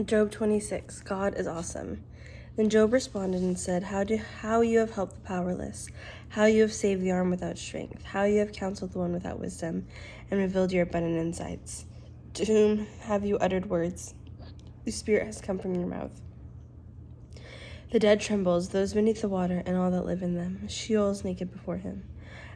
Job 26. God is awesome. Then Job responded and said, How you have helped the powerless, how you have saved the arm without strength, how you have counseled the one without wisdom, and revealed your abundant insights. To whom have you uttered words? The spirit has come from your mouth. The dead trembles, those beneath the water, and all that live in them. Sheol is naked before him.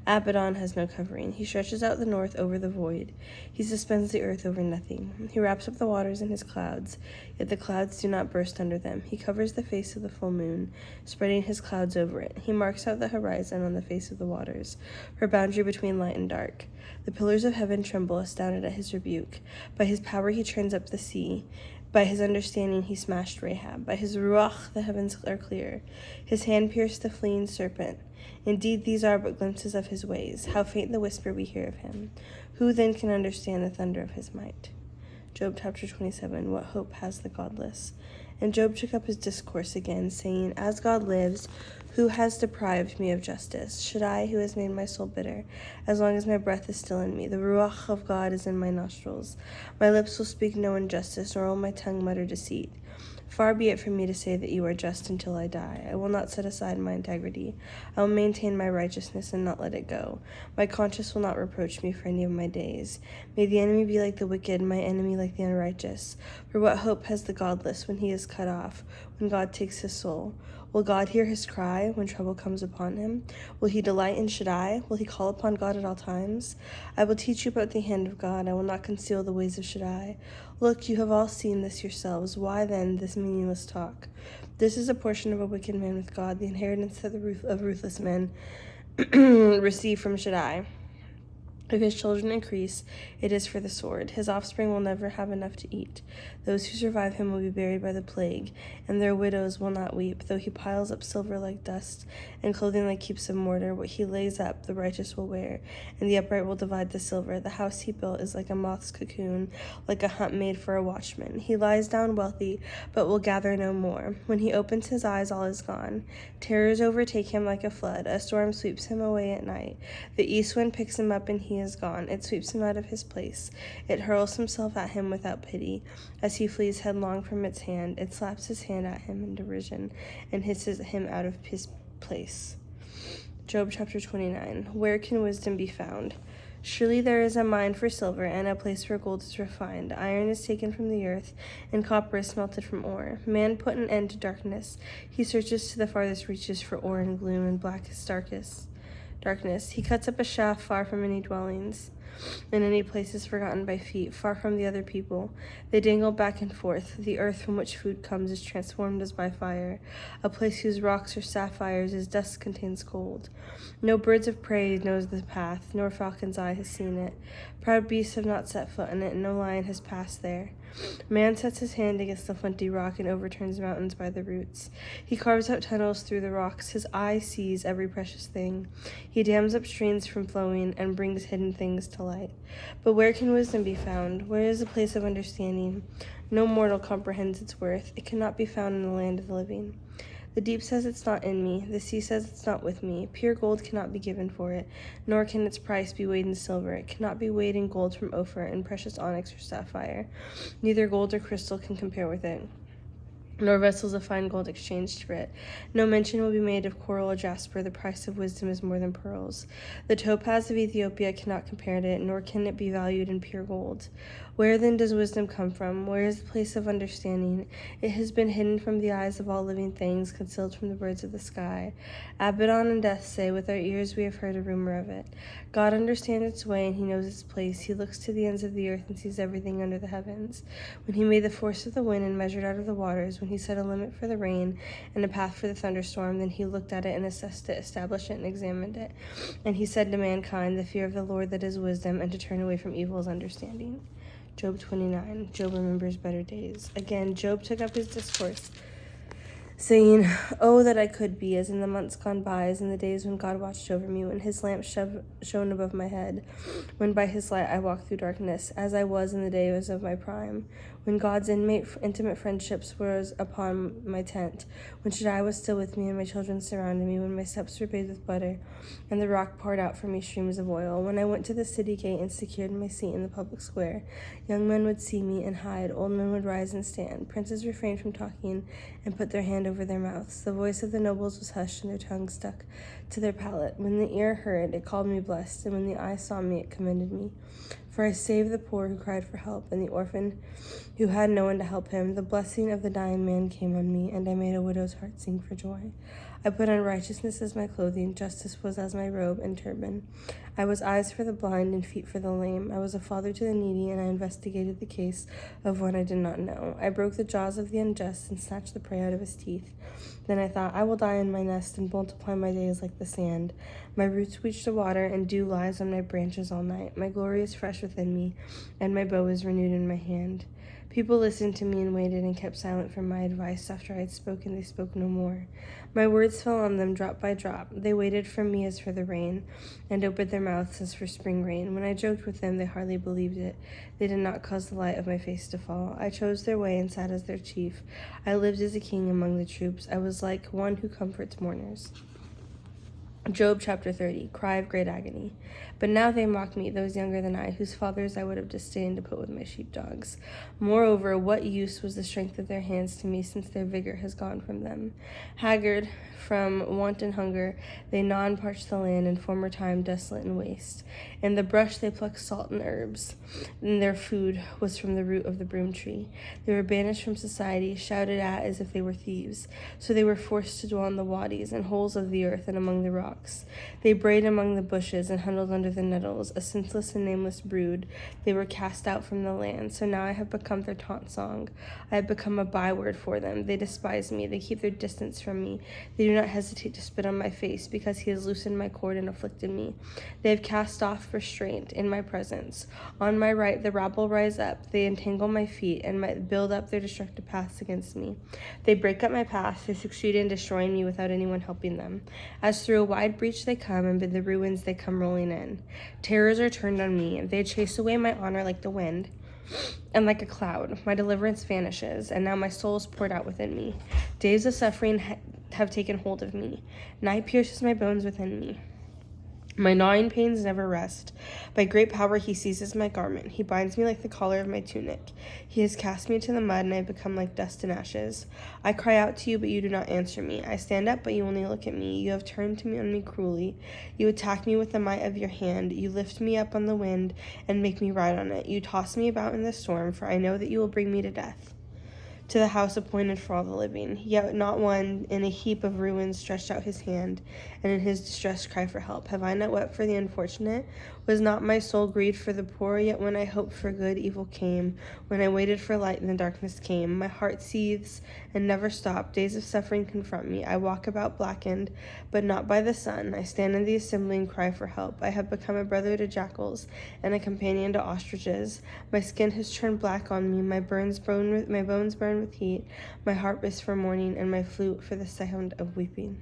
Abaddon has no covering. He stretches out the north over the void. He suspends the earth over nothing. He wraps up the waters in his clouds, yet the clouds do not burst under them. He covers the face of the full moon, spreading his clouds over it. He marks out the horizon on the face of the waters, for boundary between light and dark. The pillars of heaven tremble, astounded at his rebuke. By his power he turns up the sea. By his understanding he smashed Rahab. By his ruach the heavens are clear. His hand pierced the fleeing serpent. Indeed, these are but glimpses of his ways. How faint the whisper we hear of him. Who then can understand the thunder of his might? Job chapter 27. What hope has the godless? And Job took up his discourse again, saying, As God lives, who has deprived me of justice? Should I, who has made my soul bitter, as long as my breath is still in me? The ruach of God is in my nostrils. My lips will speak no injustice, nor will my tongue mutter deceit. Far be it from me to say that you are just until I die. I will not set aside my integrity. I will maintain my righteousness and not let it go. My conscience will not reproach me for any of my days. May the enemy be like the wicked, my enemy like the unrighteous. For what hope has the godless when he is cut off, when God takes his soul? Will God hear his cry when trouble comes upon him? Will he delight in Shaddai? Will he call upon God at all times? I will teach you about the hand of God. I will not conceal the ways of Shaddai. Look, you have all seen this yourselves. Why then this meaningless talk? This is a portion of a wicked man with God, the inheritance that of ruthless men receive from Shaddai. If his children increase, it is for the sword. His offspring will never have enough to eat. Those who survive him will be buried by the plague, and their widows will not weep. Though he piles up silver like dust, and clothing like heaps of mortar, what he lays up, the righteous will wear, and the upright will divide the silver. The house he built is like a moth's cocoon, like a hut made for a watchman. He lies down wealthy, but will gather no more. When he opens his eyes, all is gone. Terrors overtake him like a flood. A storm sweeps him away at night. The east wind picks him up, and he is gone. It sweeps him out of his place. It hurls himself at him without pity. As he flees headlong from its hand, it slaps his hand at him in derision and hisses him out of his place. Job chapter 29. Where can wisdom be found? Surely there is a mine for silver, and a place where gold is refined. Iron is taken from the earth, and copper is smelted from ore. Man put an end to darkness. He searches to the farthest reaches for ore and gloom and blackest darkness. He cuts up a shaft far from any dwellings, in any places forgotten by feet, far from the other people. They dangle back and forth. The earth from which food comes is transformed as by fire. A place whose rocks are sapphires, as dust contains gold. No birds of prey knows the path, nor falcon's eye has seen it. Proud beasts have not set foot in it, and no lion has passed there. Man sets his hand against the flinty rock and overturns mountains by the roots. He carves out tunnels through the rocks. His eye sees every precious thing. He dams up streams from flowing and brings hidden things to light. But where can wisdom be found? Where is the place of understanding? No mortal comprehends its worth. It cannot be found in the land of the living. The deep says it's not in me. The sea says it's not with me. Pure gold cannot be given for it, nor can its price be weighed in silver. It cannot be weighed in gold from Ophir and precious onyx or sapphire. Neither gold or crystal can compare with it, nor vessels of fine gold exchanged for it. No mention will be made of coral or jasper. The price of wisdom is more than pearls. The topaz of Ethiopia cannot compare to it, nor can it be valued in pure gold. Where then does wisdom come from? Where is the place of understanding? It has been hidden from the eyes of all living things, concealed from the birds of the sky. Abaddon and death say, with our ears we have heard a rumor of it. God understands its way, and he knows its place. He looks to the ends of the earth and sees everything under the heavens. When he made the force of the wind and measured out of the waters, when he set a limit for the rain and a path for the thunderstorm, then he looked at it and assessed it, established it, and examined it. And he said to mankind, the fear of the Lord that is wisdom, and to turn away from evil is understanding. Job 29. Job remembers better days. Again, Job took up his discourse, saying, Oh, that I could be, as in the months gone by, as in the days when God watched over me, when his lamp shone above my head, when by his light I walked through darkness, as I was in the days of my prime, when God's intimate friendships was upon my tent, when Shaddai was still with me and my children surrounded me, when my steps were bathed with butter and the rock poured out for me streams of oil, when I went to the city gate and secured my seat in the public square, young men would see me and hide, old men would rise and stand, princes refrained from talking and put their hand over their mouths. The voice of the nobles was hushed and their tongues stuck to their palate. When the ear heard, it called me blessed, and when the eye saw me, it commended me. For I saved the poor who cried for help, and the orphan who had no one to help him. The blessing of the dying man came on me, and I made a widow's heart sing for joy. I put on righteousness as my clothing, justice was as my robe and turban. I was eyes for the blind and feet for the lame. I was a father to the needy, and I investigated the case of one I did not know. I broke the jaws of the unjust and snatched the prey out of his teeth. Then I thought, I will die in my nest and multiply my days like the sand. My roots reach the water, and dew lies on my branches all night. My glory is fresh within me, and my bow is renewed in my hand. People listened to me and waited and kept silent for my advice. After I had spoken, they spoke no more. My words fell on them drop by drop. They waited for me as for the rain, and opened their mouths as for spring rain. When I joked with them, they hardly believed it. They did not cause the light of my face to fall. I chose their way and sat as their chief. I lived as a king among the troops. I was like one who comforts mourners. Job chapter 30, cry of great agony. But now they mock me, those younger than I, whose fathers I would have disdained to put with my sheepdogs. Moreover, what use was the strength of their hands to me, since their vigor has gone from them? Haggard from want and hunger, they gnaw and parch the land, in former time desolate and waste. In the brush they pluck salt and herbs, and their food was from the root of the broom tree. They were banished from society, shouted at as if they were thieves. So they were forced to dwell in the wadis and holes of the earth and among the rocks. They brayed among the bushes and huddled under the nettles, a senseless and nameless brood. They were cast out from the land. So now I have become their taunt song. I have become a byword for them. They despise me. They keep their distance from me. They do not hesitate to spit on my face, because he has loosened my cord and afflicted me. They have cast off restraint in my presence. On my right the rabble rise up. They entangle my feet and build up their destructive paths against me. They break up my path. They succeed in destroying me without anyone helping them. As through a wide breach they come, and by the ruins they come rolling in. Terrors are turned on me. They chase away my honor like the wind, and like a cloud my deliverance vanishes, and now my soul is poured out within me. Days of suffering have taken hold of me. Night pierces my bones within me. My gnawing pains never rest. By great power he seizes my garment. He binds me like the collar of my tunic. He has cast me into the mud, and I have become like dust and ashes. I cry out to you, but you do not answer me. I stand up, but you only look at me. You have turned to me on me cruelly. You attack me with the might of your hand. You lift me up on the wind and make me ride on it. You toss me about in the storm, for I know that you will bring me to death, to the house appointed for all the living. Yet not one in a heap of ruins stretched out his hand, and in his distress cried for help. Have I not wept for the unfortunate? Was not my soul grieved for the poor? Yet when I hoped for good, evil came. When I waited for light, and the darkness came. My heart seethes and never stopped. Days of suffering confront me. I walk about blackened, but not by the sun. I stand in the assembly and cry for help. I have become a brother to jackals and a companion to ostriches. My skin has turned black on me. My bones burn with heat. My harp is for mourning, and my flute for the sound of weeping.